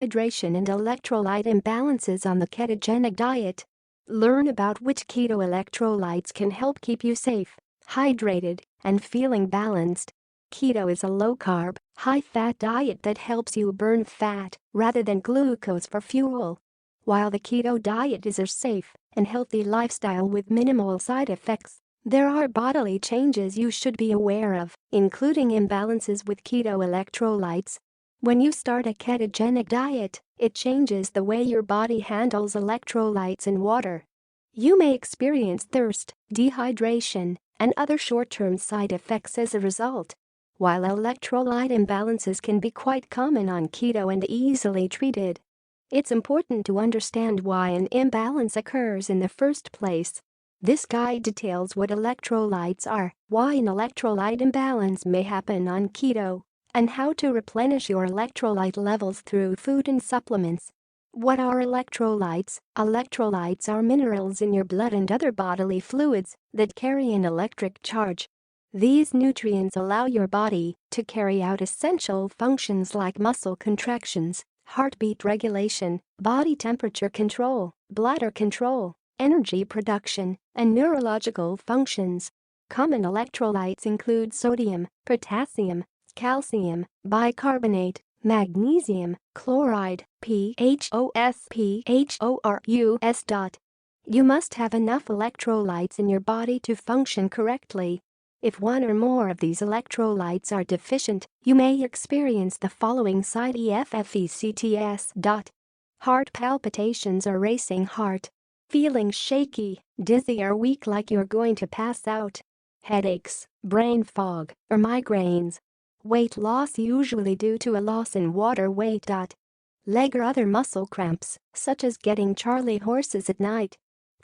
dehydration and electrolyte imbalances on the ketogenic diet. Learn about which keto electrolytes can help keep you safe, hydrated, and feeling balanced. Keto is a low-carb, high-fat diet that helps you burn fat rather than glucose for fuel. While the keto diet is a safe and healthy lifestyle with minimal side effects, there are bodily changes you should be aware of, including imbalances with keto electrolytes. When you start a ketogenic diet, it changes the way your body handles electrolytes in water. You may experience thirst, dehydration, and other short-term side effects as a result. While electrolyte imbalances can be quite common on keto and easily treated, it's important to understand why an imbalance occurs in the first place. This guide details what electrolytes are, why an electrolyte imbalance may happen on keto, and how to replenish your electrolyte levels through food and supplements. What are electrolytes? Electrolytes are minerals in your blood and other bodily fluids that carry an electric charge. These nutrients allow your body to carry out essential functions like muscle contractions, heartbeat regulation, body temperature control, bladder control, energy production, and neurological functions. Common electrolytes include sodium, potassium, calcium, bicarbonate, magnesium, chloride, PHOS. You must have enough electrolytes in your body to function correctly. If one or more of these electrolytes are deficient, you may experience the following side effects. Heart palpitations or racing heart. Feeling shaky, dizzy or weak like you're going to pass out. Headaches, brain fog, or migraines. Weight loss usually due to a loss in water weight. Leg or other muscle cramps, such as getting Charlie horses at night.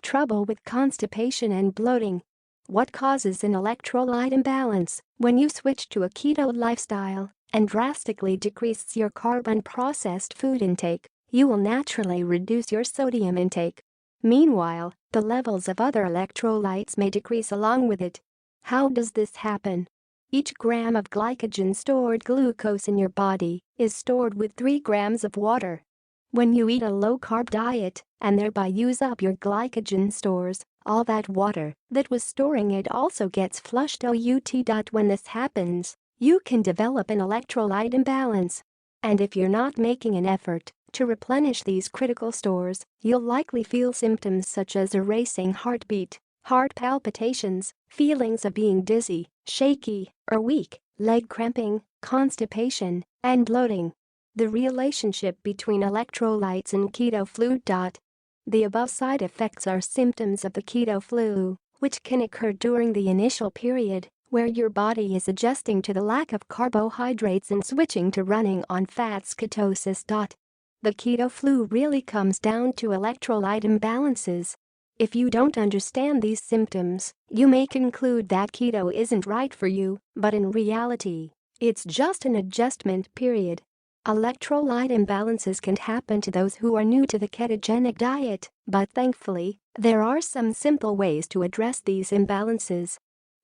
Trouble with constipation and bloating. What causes an electrolyte imbalance? When you switch to a keto lifestyle and drastically decrease your carb and processed food intake, you will naturally reduce your sodium intake. Meanwhile, the levels of other electrolytes may decrease along with it. How does this happen? Each gram of glycogen stored glucose in your body is stored with 3 grams of water. When you eat a low-carb diet and thereby use up your glycogen stores, all that water that was storing it also gets flushed out. When this happens, you can develop an electrolyte imbalance. And if you're not making an effort to replenish these critical stores, you'll likely feel symptoms such as a racing heartbeat, heart palpitations, feelings of being dizzy, shaky, or weak, leg cramping, constipation, and bloating. The relationship between electrolytes and keto flu. The above side effects are symptoms of the keto flu, which can occur during the initial period where your body is adjusting to the lack of carbohydrates and switching to running on fats ketosis. The keto flu really comes down to electrolyte imbalances. If you don't understand these symptoms, you may conclude that keto isn't right for you, but in reality, it's just an adjustment period. Electrolyte imbalances can happen to those who are new to the ketogenic diet, but thankfully, there are some simple ways to address these imbalances.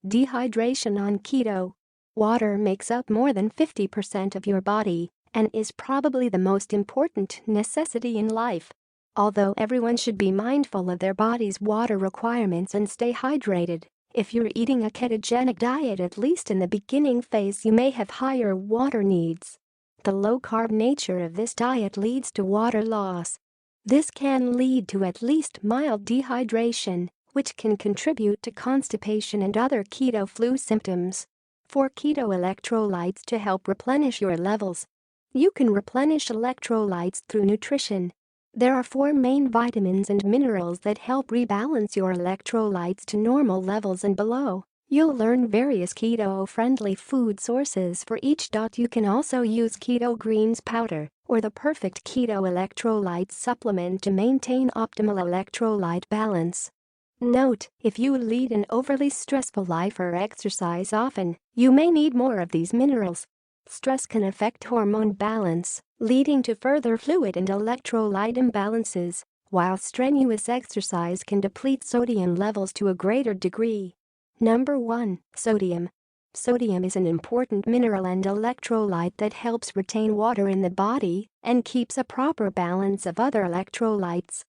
Dehydration on keto. Water makes up more than 50% of your body and is probably the most important necessity in life. Although everyone should be mindful of their body's water requirements and stay hydrated, if you're eating a ketogenic diet, at least in the beginning phase, you may have higher water needs. The low-carb nature of this diet leads to water loss. This can lead to at least mild dehydration, which can contribute to constipation and other keto flu symptoms. For keto electrolytes to help replenish your levels, you can replenish electrolytes through nutrition. There are 4 main vitamins and minerals that help rebalance your electrolytes to normal levels and below. You'll learn various keto-friendly food sources for each. You can also use keto greens powder or the perfect keto electrolyte supplement to maintain optimal electrolyte balance. Note: if you lead an overly stressful life or exercise often, you may need more of these minerals. Stress can affect hormone balance, leading to further fluid and electrolyte imbalances, while strenuous exercise can deplete sodium levels to a greater degree. Number 1. Sodium. Sodium is an important mineral and electrolyte that helps retain water in the body and keeps a proper balance of other electrolytes.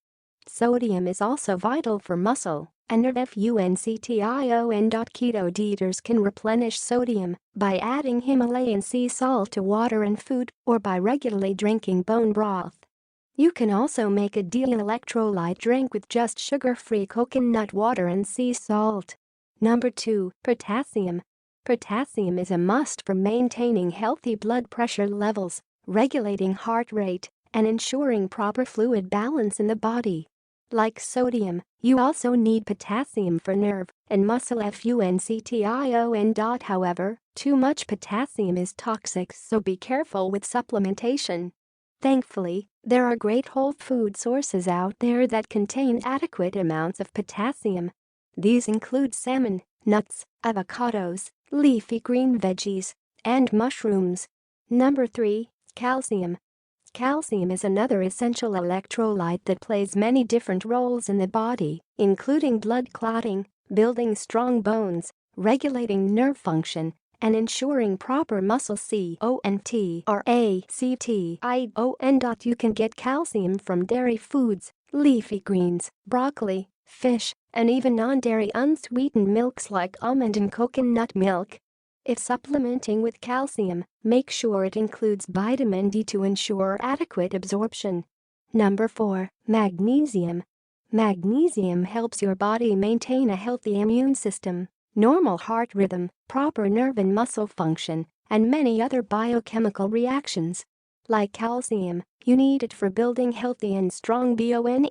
Sodium is also vital for muscle and nerve functions. Keto dieters can replenish sodium by adding Himalayan sea salt to water and food or by regularly drinking bone broth. You can also make a daily electrolyte drink with just sugar-free coconut water and sea salt. Number 2. Potassium. Potassium is a must for maintaining healthy blood pressure levels, regulating heart rate, and ensuring proper fluid balance in the body. Like sodium, you also need potassium for nerve and muscle functions. However, too much potassium is toxic, so be careful with supplementation. Thankfully, there are great whole food sources out there that contain adequate amounts of potassium. These include salmon, nuts, avocados, leafy green veggies, and mushrooms. Number 3. Calcium. Calcium is another essential electrolyte that plays many different roles in the body, including blood clotting, building strong bones, regulating nerve function, and ensuring proper muscle contractions. You can get calcium from dairy foods, leafy greens, broccoli, fish, and even non-dairy unsweetened milks like almond and coconut milk. If supplementing with calcium, make sure it includes vitamin D to ensure adequate absorption. Number 4. Magnesium. Magnesium helps your body maintain a healthy immune system, normal heart rhythm, proper nerve and muscle function, and many other biochemical reactions. Like calcium, you need it for building healthy and strong bones.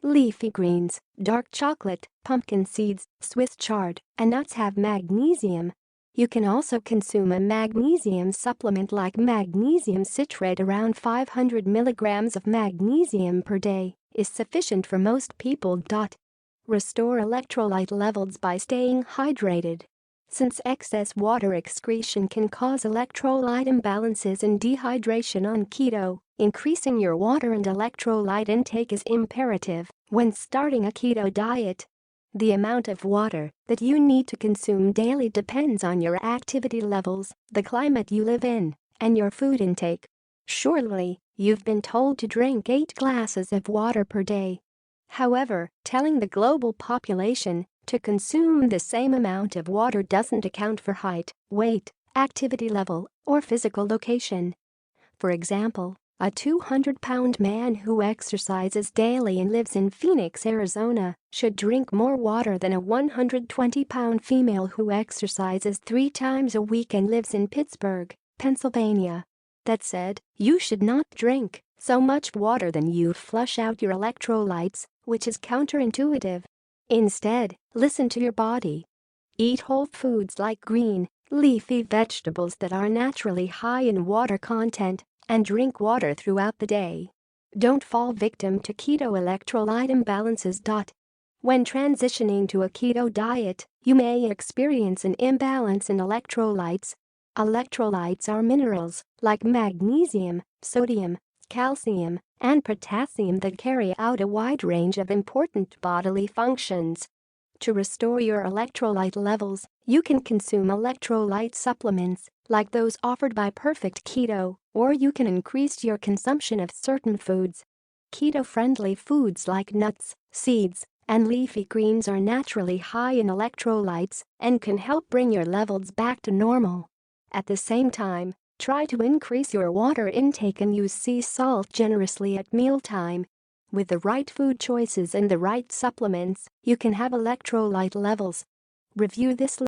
Leafy greens, dark chocolate, pumpkin seeds, Swiss chard, and nuts have magnesium. You can also consume a magnesium supplement like magnesium citrate. Around 500 milligrams of magnesium per day is sufficient for most people. Restore electrolyte levels by staying hydrated. Since excess water excretion can cause electrolyte imbalances and dehydration on keto, increasing your water and electrolyte intake is imperative when starting a keto diet. The amount of water that you need to consume daily depends on your activity levels, the climate you live in, and your food intake. Surely, you've been told to drink 8 glasses of water per day. However, telling the global population to consume the same amount of water doesn't account for height, weight, activity level, or physical location. For example, a 200-pound man who exercises daily and lives in Phoenix, Arizona, should drink more water than a 120-pound female who exercises 3 times a week and lives in Pittsburgh, Pennsylvania. That said, you should not drink so much water that you flush out your electrolytes, which is counterintuitive. Instead, listen to your body. Eat whole foods like green, leafy vegetables that are naturally high in water content, and drink water throughout the day. Don't fall victim to keto electrolyte imbalances. When transitioning to a keto diet, you may experience an imbalance in electrolytes. Electrolytes are minerals like magnesium, sodium, calcium, and potassium that carry out a wide range of important bodily functions. To restore your electrolyte levels, you can consume electrolyte supplements like those offered by Perfect Keto, or you can increase your consumption of certain foods. Keto-friendly foods like nuts, seeds, and leafy greens are naturally high in electrolytes and can help bring your levels back to normal. At the same time, try to increase your water intake and use sea salt generously at mealtime. With the right food choices and the right supplements, you can have electrolyte levels. Review this